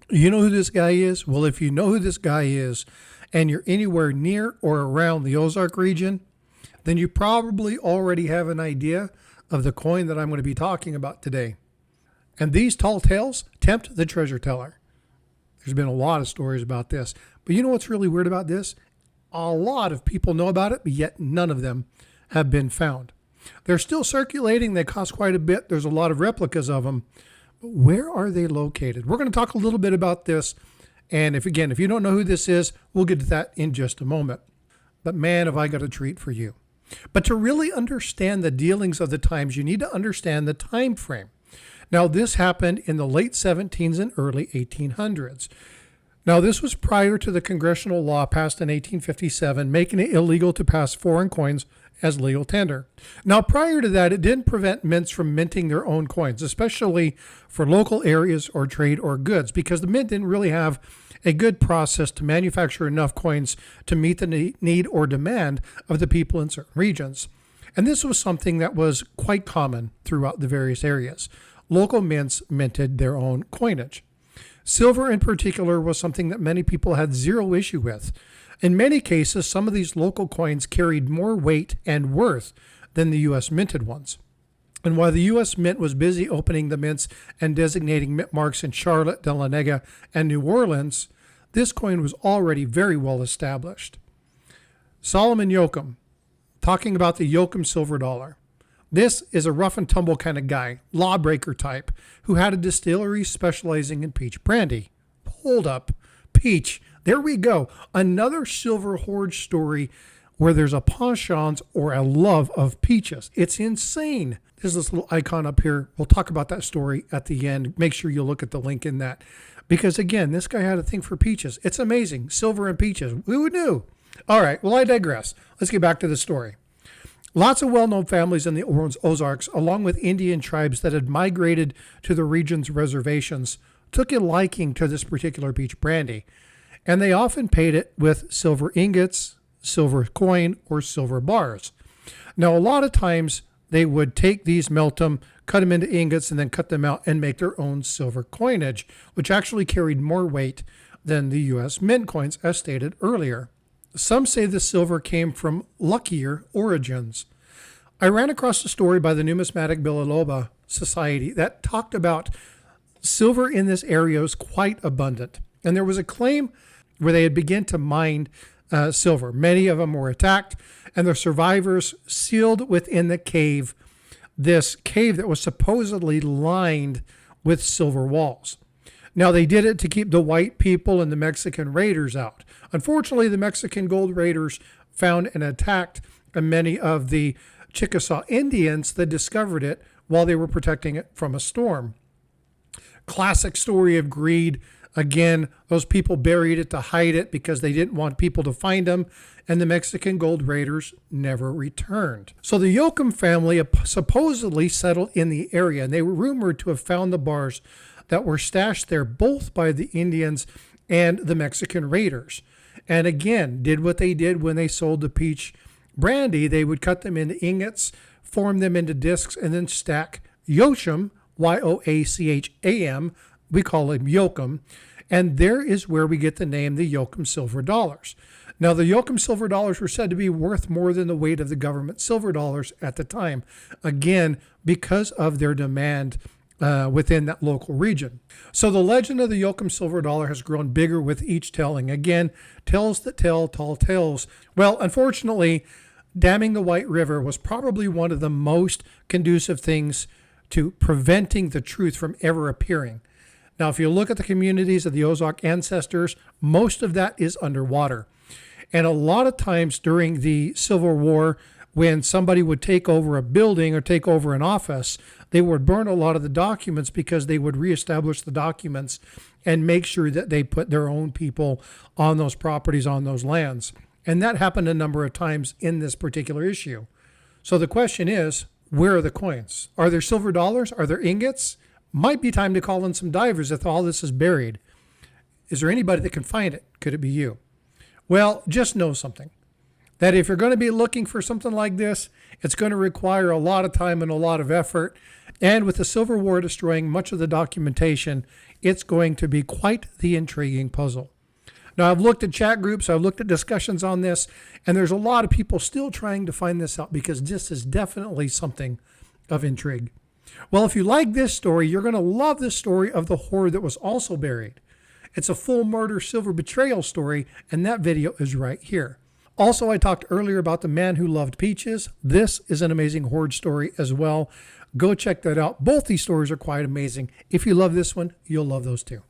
You know who this guy is? Well, if you know who this guy is and you're anywhere near or around the Ozark region, then you probably already have an idea of the coin that I'm going to be talking about today. And these tall tales tempt the treasure teller. There's been a lot of stories about this. But you know what's really weird about this? A lot of people know about it, but yet none of them have been found. They're still circulating. They cost quite a bit. There's a lot of replicas of them. But where are they located? We're going to talk a little bit about this. And if you don't know who this is, we'll get to that in just a moment. But man, have I got a treat for you. But to really understand the dealings of the times, you need to understand the time frame. Now, this happened in the late 1700s and early 1800s. Now, this was prior to the congressional law passed in 1857, making it illegal to pass foreign coins as legal tender. Now, prior to that, it didn't prevent mints from minting their own coins, especially for local areas or trade or goods, because the mint didn't really have a good process to manufacture enough coins to meet the need or demand of the people in certain regions. And this was something that was quite common throughout the various areas. Local mints minted their own coinage. Silver in particular was something that many people had zero issue with. In many cases, some of these local coins carried more weight and worth than the U.S. minted ones. And while the U.S. Mint was busy opening the mints and designating mint marks in Charlotte, De La Nega, and New Orleans, this coin was already very well established. Solomon Yokum, talking about the Yokum silver dollar. This is a rough and tumble kind of guy, lawbreaker type, who had a distillery specializing in peach brandy. Hold up, peach. There we go. Another silver hoard story where there's a penchant or a love of peaches. It's insane. There's this little icon up here. We'll talk about that story at the end. Make sure you look at the link in that. Because again, this guy had a thing for peaches. It's amazing. Silver and peaches. Who knew? All right, well, I digress. Let's get back to the story. Lots of well-known families in the Ozarks, along with Indian tribes that had migrated to the region's reservations, took a liking to this particular peach brandy, and they often paid it with silver ingots, silver coin, or silver bars. Now, a lot of times they would take these, melt them, cut them into ingots, and then cut them out and make their own silver coinage, which actually carried more weight than the U.S. mint coins, as stated earlier. Some say the silver came from luckier origins. I ran across a story by the Numismatic Biloba Society that talked about silver in this area was quite abundant. And there was a claim where they had begun to mine silver. Many of them were attacked, and the survivors sealed within the cave, this cave that was supposedly lined with silver walls. Now, they did it to keep the white people and the Mexican raiders out. Unfortunately, the Mexican gold raiders found and attacked many of the Chickasaw Indians that discovered it while they were protecting it from a storm. Classic story of greed. Again, those people buried it to hide it because they didn't want people to find them, and the Mexican gold raiders never returned. So the Yokum family supposedly settled in the area, and they were rumored to have found the bars that were stashed there both by the Indians and the Mexican raiders. And again, did what they did when they sold the peach brandy. They would cut them into ingots, form them into discs, and then stack Yokum, Yoacham, we call him Yokum, and there is where we get the name the Yokum silver dollars. Now, the Yokum silver dollars were said to be worth more than the weight of the government silver dollars at the time, again, because of their demand within that local region. So the legend of the Yokum silver dollar has grown bigger with each telling. Again, tales that tell tall tales. Well, unfortunately, damming the White River was probably one of the most conducive things to preventing the truth from ever appearing. Now, if you look at the communities of the Ozark ancestors, most of that is underwater. And a lot of times during the Civil War, when somebody would take over a building or take over an office, they would burn a lot of the documents because they would reestablish the documents and make sure that they put their own people on those properties, on those lands. And that happened a number of times in this particular issue. So the question is, where are the coins? Are there silver dollars? Are there ingots? Might be time to call in some divers if all this is buried. Is there anybody that can find it? Could it be you? Well, just know something. that if you're going to be looking for something like this, it's going to require a lot of time and a lot of effort. And with the Silver War destroying much of the documentation, it's going to be quite the intriguing puzzle. Now, I've looked at chat groups, I've looked at discussions on this, and there's a lot of people still trying to find this out because this is definitely something of intrigue. Well, if you like this story, you're going to love this story of the hoard that was also buried. It's a full murder silver betrayal story, and that video is right here. Also, I talked earlier about the man who loved peaches. This is an amazing hoard story as well. Go check that out. Both these stories are quite amazing. If you love this one, you'll love those too.